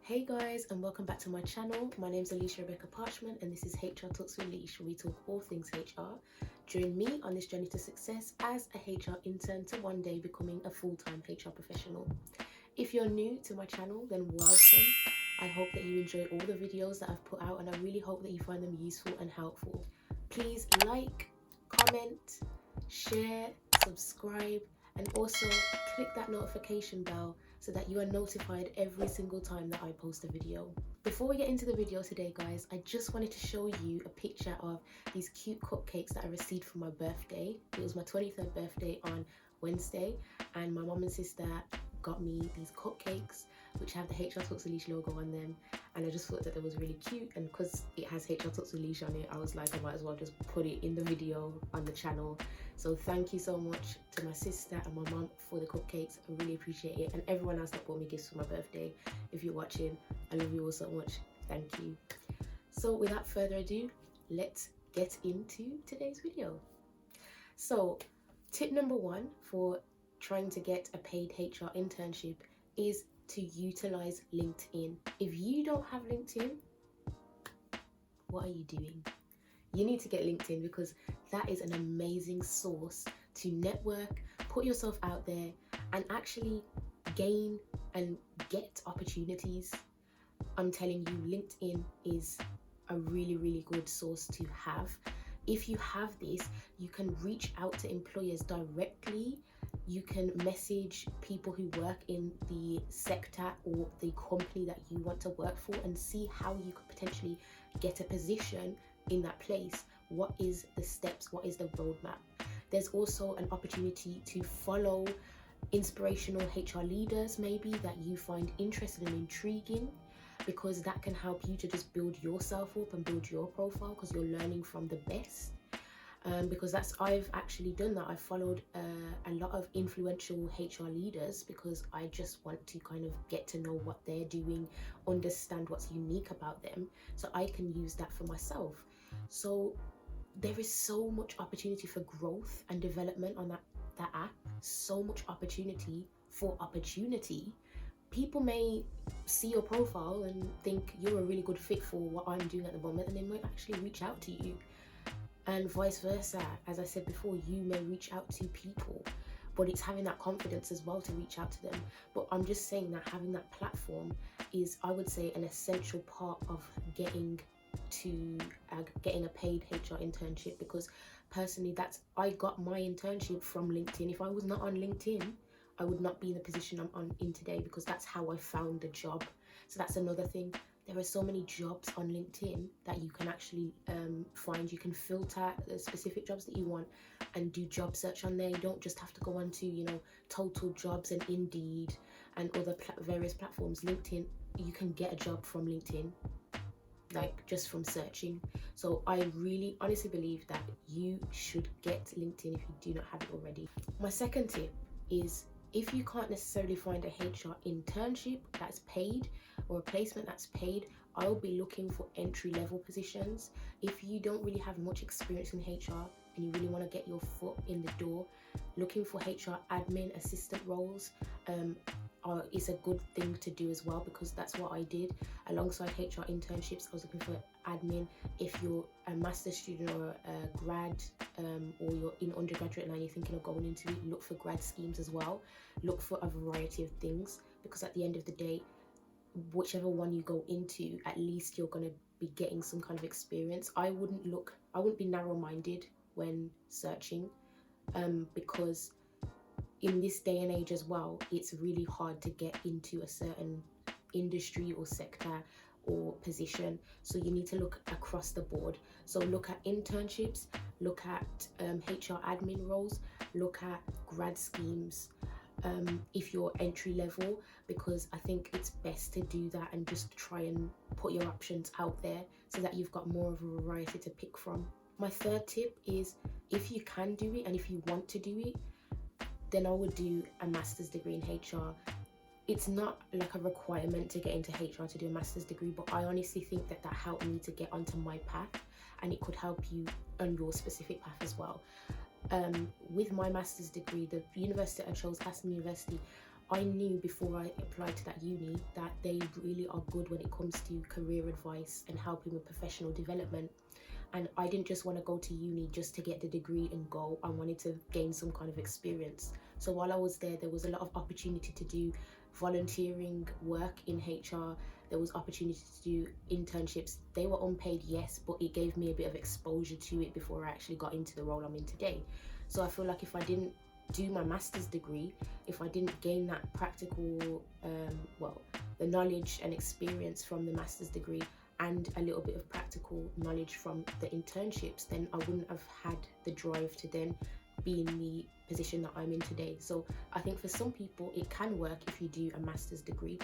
Hey guys, and welcome back to my channel. My name is Alicia Rebecca Parchment and this is HR Talks with Leash, where we talk all things HR. Join me on this journey to success as a HR intern to one day becoming a full-time HR professional. If you're new to my channel, then welcome. I hope that you enjoy all the videos that I've put out and I really hope that you find them useful and helpful. Please like, comment, share, subscribe, and also click that notification bell so that you are notified every single time that I post a video. Before we get into the video today, guys, I just wanted to show you a picture of these cute cupcakes that I received for my birthday. It was my 23rd birthday on Wednesday, and my mom and sister got me these cupcakes which have the HR Talks with Leash logo on them, and I just thought that it was really cute, and because it has HR Talks with Leash on it, I was like, I might as well just put it in the video on the channel. So thank you so much to my sister and my mom for the cupcakes. I really appreciate it, and everyone else that bought me gifts for my birthday. If you're watching, I love you all so much. Thank you. So without further ado, let's get into today's video. So tip number one for trying to get a paid HR internship is to utilize LinkedIn. If you don't have LinkedIn, what are you doing? You need to get LinkedIn because that is an amazing source to network, put yourself out there, and actually gain and get opportunities. I'm telling you, LinkedIn is a really good source to have. If you have this, you can reach out to employers directly. You can message people who work in the sector or the company that you want to work for and see how you could potentially get a position in that place. What is the steps? What is the roadmap? There's also an opportunity to follow inspirational HR leaders maybe that you find interesting and intriguing, because that can help you to just build yourself up and build your profile, because you're learning from the best. Because I've actually done that. I followed a lot of influential HR leaders because I just want to kind of get to know what they're doing, understand what's unique about them, so I can use that for myself. So there is so much opportunity for growth and development on that app. So much opportunity for opportunity. People may see your profile and think you're a really good fit for what I'm doing at the moment, and they might actually reach out to you. And vice versa. As I said before, you may reach out to people, but it's having that confidence as well to reach out to them. But I'm just saying that having that platform is, I would say, an essential part of getting a paid HR internship, because personally I got my internship from LinkedIn. If I was not on LinkedIn, I would not be in the position I'm in today, because that's how I found the job. So that's another thing. There are so many jobs on LinkedIn that you can actually find. You can filter the specific jobs that you want and do job search on there. You don't just have to go on to, Total Jobs and Indeed and other various platforms. LinkedIn, you can get a job from LinkedIn, like just from searching. So I really honestly believe that you should get LinkedIn if you do not have it already. My second tip is, if you can't necessarily find a HR internship that's paid or a placement that's paid, I'll be looking for entry-level positions. If you don't really have much experience in HR and you really want to get your foot in the door, looking for HR admin assistant roles is a good thing to do as well, because that's what I did. Alongside HR internships, I was looking for admin. If you're a master's student or a grad, or you're in undergraduate and you're thinking of going into it, look for grad schemes as well. Look for a variety of things, because at the end of the day, whichever one you go into, at least you're going to be getting some kind of experience. I wouldn't be narrow-minded when searching, because in this day and age as well, it's really hard to get into a certain industry or sector or position. So you need to look across the board. So look at internships, look at HR admin roles, look at grad schemes if you're entry level, because I think it's best to do that and just try and put your options out there so that you've got more of a variety to pick from. My third tip is, if you can do it and if you want to do it, then I would do a master's degree in HR. It's not like a requirement to get into HR to do a master's degree, but I honestly think that helped me to get onto my path, and it could help you on your specific path as well. With my master's degree, the university I chose, Aston University, I knew before I applied to that uni that they really are good when it comes to career advice and helping with professional development. And I didn't just want to go to uni just to get the degree and go. I wanted to gain some kind of experience. So while I was there was a lot of opportunity to do volunteering work in HR. There was opportunity to do internships. They were unpaid, yes, but it gave me a bit of exposure to it before I actually got into the role I'm in today. So I feel like if I didn't do my master's degree, if I didn't gain that practical, the knowledge and experience from the master's degree, and a little bit of practical knowledge from the internships, then I wouldn't have had the drive to then be in the position that I'm in today. So I think for some people it can work if you do a master's degree.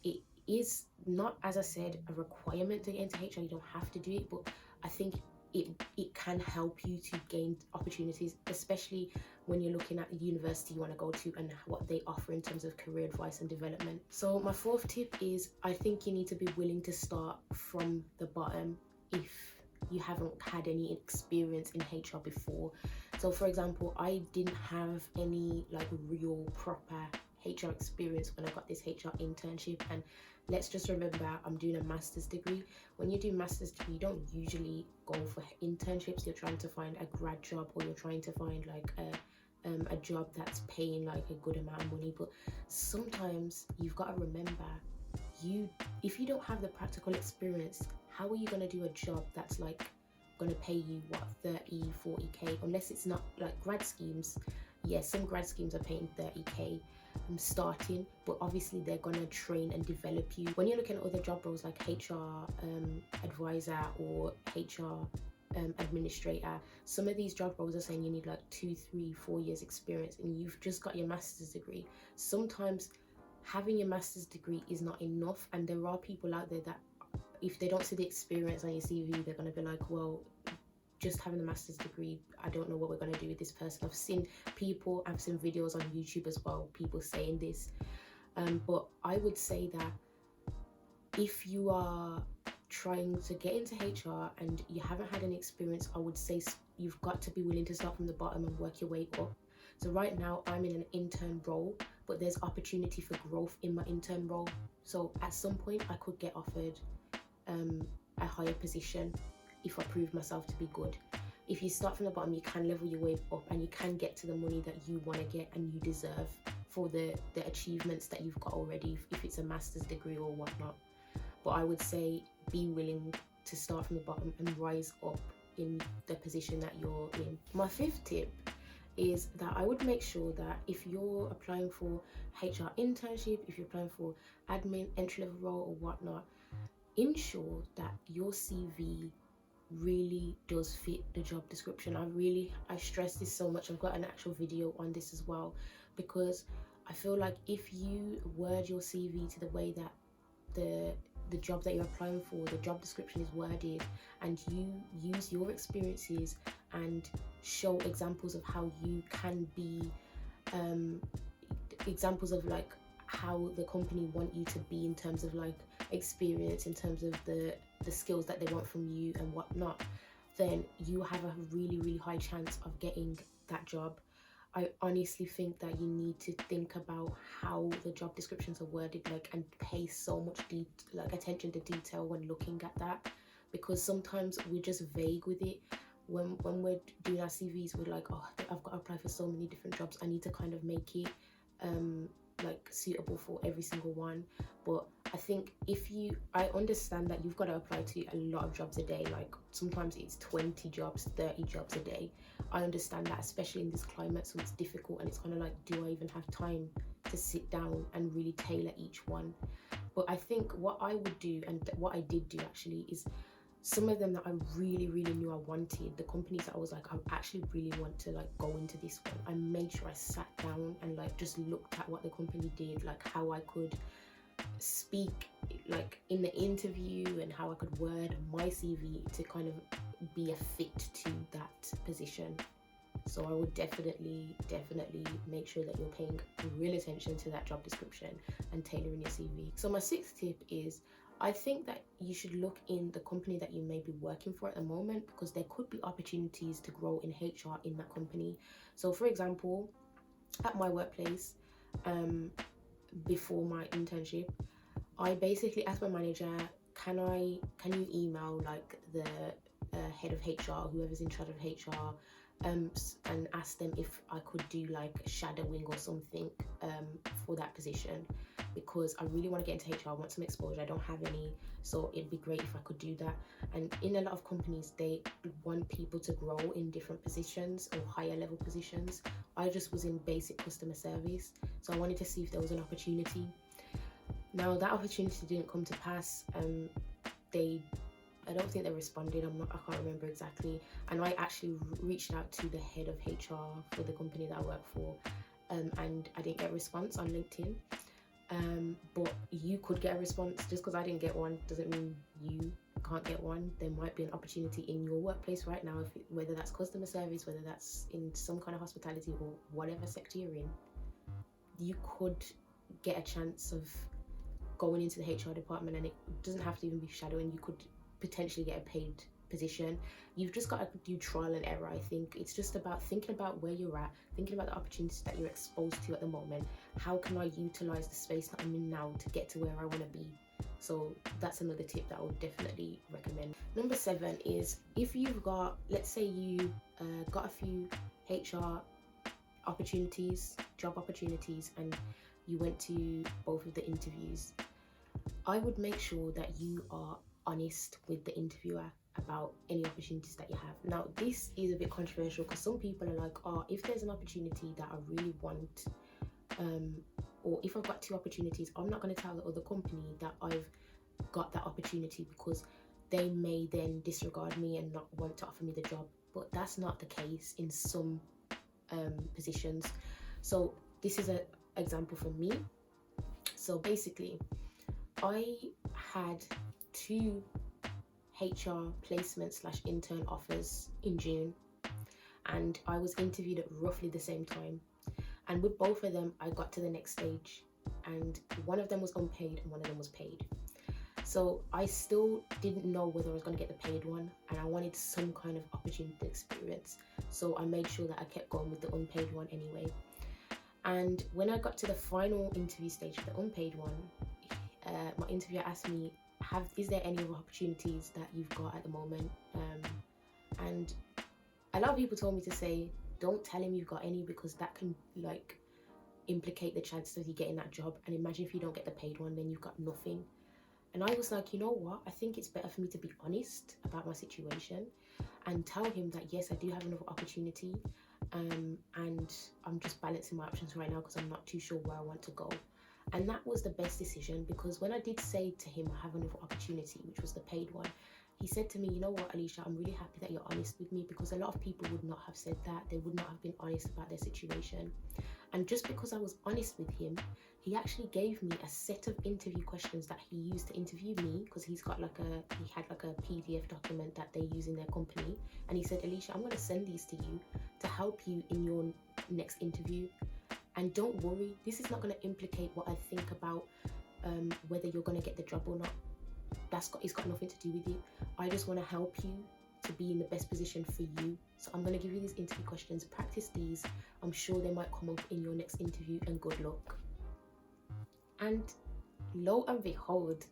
It is not, as I said, a requirement to get into HR. You don't have to do it, but I think it can help you to gain opportunities, especially when you're looking at the university you want to go to and what they offer in terms of career advice and development. So my fourth tip is, I think you need to be willing to start from the bottom if you haven't had any experience in HR before. So for example, I didn't have any like real proper HR experience when I got this HR internship, and let's just remember I'm doing a master's degree. When you do master's degree, you don't usually go for internships. You're trying to find a grad job, or you're trying to find like a job that's paying like a good amount of money. But sometimes you've got to remember, if you don't have the practical experience, how are you going to do a job that's like going to pay you what, 30-40k, unless it's not like grad schemes. Yes, some grad schemes are paying 30k starting, but obviously they're going to train and develop you. When you're looking at other job roles like HR advisor or HR administrator, some of these job roles are saying you need like 2, 3, 4 years experience, and you've just got your master's degree. Sometimes having your master's degree is not enough, and there are people out there that if they don't see the experience on your CV, they're going to be like, well, just having a master's degree, I don't know what we're going to do with this person. I've seen videos on YouTube as well, people saying this. But I would say that if you are trying to get into HR and you haven't had any experience, I would say you've got to be willing to start from the bottom and work your way up. So right now I'm in an intern role, but there's opportunity for growth in my intern role. So at some point I could get offered a higher position if I prove myself to be good. If you start from the bottom, you can level your way up and you can get to the money that you want to get and you deserve for the achievements that you've got already, if it's a master's degree or whatnot. But I would say be willing to start from the bottom and rise up in the position that you're in. My fifth tip is that I would make sure that if you're applying for HR internship, if you're applying for admin, entry-level role or whatnot, ensure that your CV really does fit the job description. I stress this so much. I've got an actual video on this as well, because I feel like if you word your CV to the way that the job that you're applying for, the job description is worded, and you use your experiences and show examples of how you can be examples of like how the company want you to be in terms of like experience, in terms of the skills that they want from you and whatnot, then you have a really high chance of getting that job. I honestly think that you need to think about how the job descriptions are worded, like, and pay so much attention to detail when looking at that, because sometimes we're just vague with it. When we're doing our CVs, we're like, oh, I've got to apply for so many different jobs, I need to kind of make it like suitable for every single one. But I think I understand that you've got to apply to a lot of jobs a day, like sometimes it's 20 jobs, 30 jobs a day. I understand that, especially in this climate, so it's difficult, and it's kind of like, do I even have time to sit down and really tailor each one? But I think what I would do, and what I did do actually, is some of them that I really knew I wanted, the companies that I was like, I actually really want to like go into this one, I made sure I sat down and like just looked at what the company did, like how I could speak like in the interview and how I could word my CV to kind of be a fit to that position. So I would definitely make sure that you're paying real attention to that job description and tailoring your CV. So my sixth tip is, I think that you should look in the company that you may be working for at the moment, because there could be opportunities to grow in HR in that company. So for example, at my workplace, before my internship, I basically asked my manager, can you email like the head of HR, whoever's in charge of HR, and ask them if I could do like shadowing or something for that position, because I really want to get into HR. I want some exposure. I don't have any, so it'd be great if I could do that. And in a lot of companies, they want people to grow in different positions or higher level positions. I just was in basic customer service, so I wanted to see if there was an opportunity. Now that opportunity didn't come to pass. I don't think they responded. I can't remember exactly. And I actually reached out to the head of HR for the company that I work for, and I didn't get a response on LinkedIn. But you could get a response. Just because I didn't get one doesn't mean you can't get one. There might be an opportunity in your workplace right now, whether that's customer service, whether that's in some kind of hospitality or whatever sector you're in. You could get a chance of going into the HR department, and it doesn't have to even be shadowing. You could potentially get a paid position. You've just got to do trial and error. I think it's just about thinking about where you're at, thinking about the opportunities that you're exposed to at the moment. How can I utilize the space that I'm in now to get to where I want to be? So that's another tip that I would definitely recommend. Number 7 is, if you've got, let's say you got a few HR opportunities, job opportunities, and you went to both of the interviews, I would make sure that you are honest with the interviewer about any opportunities that you have. Now, this is a bit controversial because some people are like, oh, if there's an opportunity that I really want, or if I've got 2 opportunities, I'm not going to tell the other company that I've got that opportunity, because they may then disregard me and not want to offer me the job. But that's not the case in some positions. So this is an example from me. So basically, I had 2 HR placement / intern offers in June, and I was interviewed at roughly the same time. And with both of them, I got to the next stage, and one of them was unpaid and one of them was paid. So I still didn't know whether I was going to get the paid one, and I wanted some kind of opportunity experience. So I made sure that I kept going with the unpaid one anyway. And when I got to the final interview stage for the unpaid one, my interviewer asked me, is there any other opportunities that you've got at the moment? And a lot of people told me to say, don't tell him you've got any, because that can like implicate the chances of you getting that job. And imagine if you don't get the paid one, then you've got nothing. And I was like, you know what? I think it's better for me to be honest about my situation and tell him that, yes, I do have another opportunity. And I'm just balancing my options right now because I'm not too sure where I want to go. And that was the best decision, because when I did say to him I have another opportunity, which was the paid one, he said to me, you know what, Alicia, I'm really happy that you're honest with me, because a lot of people would not have said that. They would not have been honest about their situation. And just because I was honest with him, he actually gave me a set of interview questions that he used to interview me, because he had like a PDF document that they use in their company. And he said, Alicia, I'm going to send these to you to help you in your next interview. And don't worry, this is not going to implicate what I think about whether you're going to get the job or not. It's got nothing to do with you. I just want to help you to be in the best position for you. So I'm going to give you these interview questions. Practice these. I'm sure they might come up in your next interview, and good luck. And lo and behold,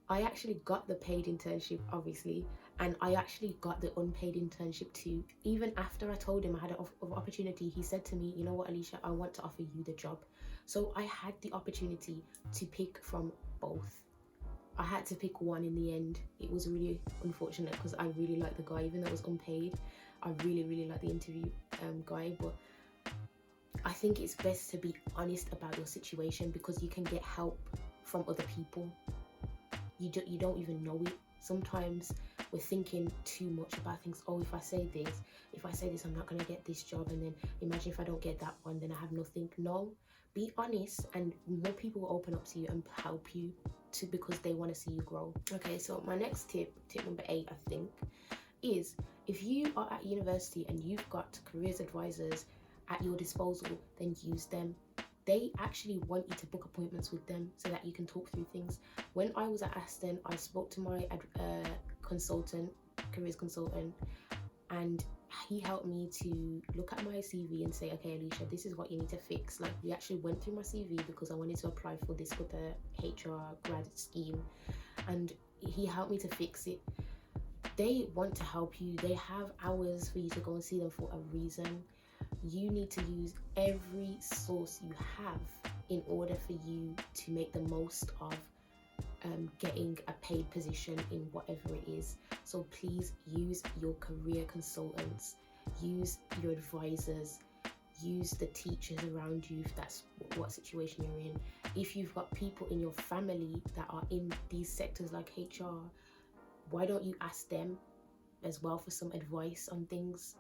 I actually got the paid internship, obviously, and I actually got the unpaid internship too. Even after I told him I had an opportunity, he said to me, you know what, Alicia, I want to offer you the job. So I had the opportunity to pick from both. I had to pick one in the end. It was really unfortunate because I really liked the guy, even though it was unpaid. I really, really liked the interview guy, but I think it's best to be honest about your situation, because you can get help from other people. You don't even know it. Sometimes we're thinking too much about things. Oh, if I say this, I'm not going to get this job. And then imagine if I don't get that one, then I have nothing. No, be honest, and more people will open up to you and help you too, because they want to see you grow. Okay, so my next tip number 8, I think, is if you are at university and you've got careers advisors at your disposal, then use them. They actually want you to book appointments with them so that you can talk through things. When I was at Aston, I spoke to my careers consultant, and he helped me to look at my CV and say, okay, Alicia, this is what you need to fix. Like, we actually went through my CV because I wanted to apply for this other HR grad scheme, and he helped me to fix it. They want to help you. They have hours for you to go and see them for a reason. You need to use every source you have in order for you to make the most of getting a paid position in whatever it is. So please use your career consultants, use your advisors, use the teachers around you if that's what situation you're in. If you've got people in your family that are in these sectors like HR, why don't you ask them as well for some advice on things?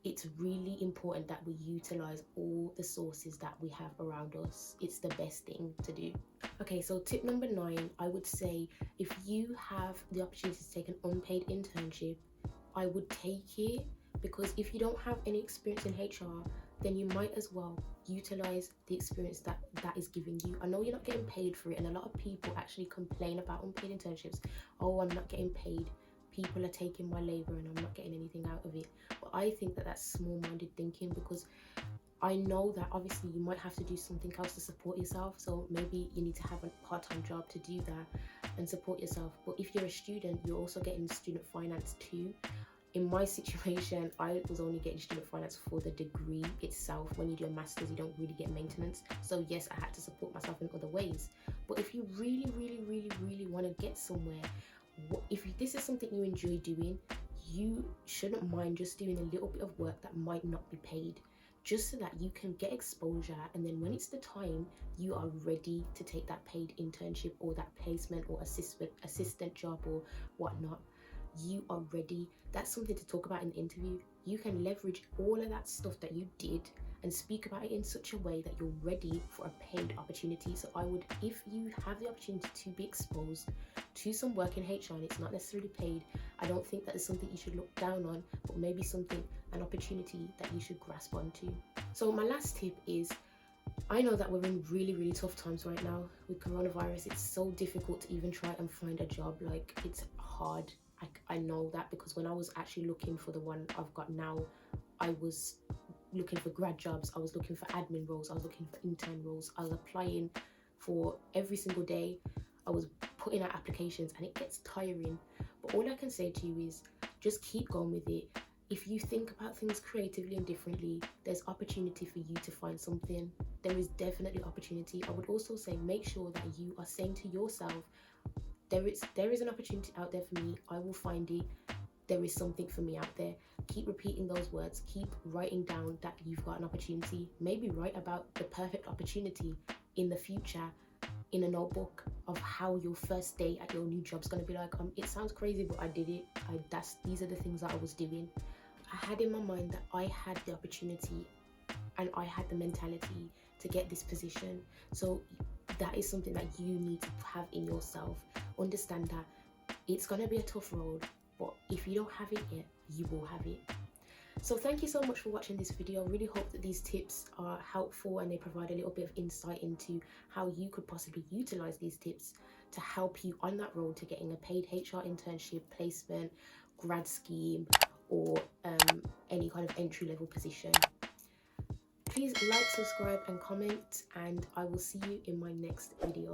It's really important that we utilize all the sources that we have around us. It's the best thing to do. Okay, so tip number 9, I would say if you have the opportunity to take an unpaid internship, I would take it, because if you don't have any experience in HR, then you might as well utilize the experience that is giving you. I know you're not getting paid for it, and a lot of people actually complain about unpaid internships. Oh, I'm not getting paid. People are taking my labor and I'm not getting anything out of it. But I think that that's small-minded thinking, because I know that obviously you might have to do something else to support yourself. So maybe you need to have a part-time job to do that and support yourself. But if you're a student, you're also getting student finance too. In my situation, I was only getting student finance for the degree itself. When you do a master's, you don't really get maintenance. So yes, I had to support myself in other ways. But if you really, really, really, really want to get somewhere, if this is something you enjoy doing, you shouldn't mind just doing a little bit of work that might not be paid, just so that you can get exposure, and then when it's the time, you are ready to take that paid internship or that placement or assistant job or whatnot. You are ready. That's something to talk about in the interview. You can leverage all of that stuff that you did and speak about it in such a way that you're ready for a paid opportunity. So I would, if you have the opportunity to be exposed to some work in HR and it's not necessarily paid, I don't think that is something you should look down on, but maybe an opportunity that you should grasp onto. So my last tip is, I know that we're in really, really tough times right now with coronavirus. It's so difficult to even try and find a job. Like, it's hard. I know that, because when I was actually looking for the one I've got now, I was looking for grad jobs, I was looking for admin roles, I was looking for intern roles, I was applying for every single day, I was putting out applications, and it gets tiring. But all I can say to you is just keep going with it. If you think about things creatively and differently, there's opportunity for you to find something. There is definitely opportunity. I would also say, make sure that you are saying to yourself, there is an opportunity out there for me, I will find it. There is something for me out there. Keep repeating those words. Keep writing down that you've got an opportunity. Maybe write about the perfect opportunity in the future in a notebook of how your first day at your new job's going to be like. It sounds crazy, but I did it. These are the things that I was doing. I had in my mind that I had the opportunity and I had the mentality to get this position. So that is something that you need to have in yourself. Understand that it's going to be a tough road, but if you don't have it yet, you will have it. So thank you so much for watching this video. I really hope that these tips are helpful and they provide a little bit of insight into how you could possibly utilize these tips to help you on that road to getting a paid HR internship, placement, grad scheme, or any kind of entry-level position. Please like, subscribe and comment, and I will see you in my next video.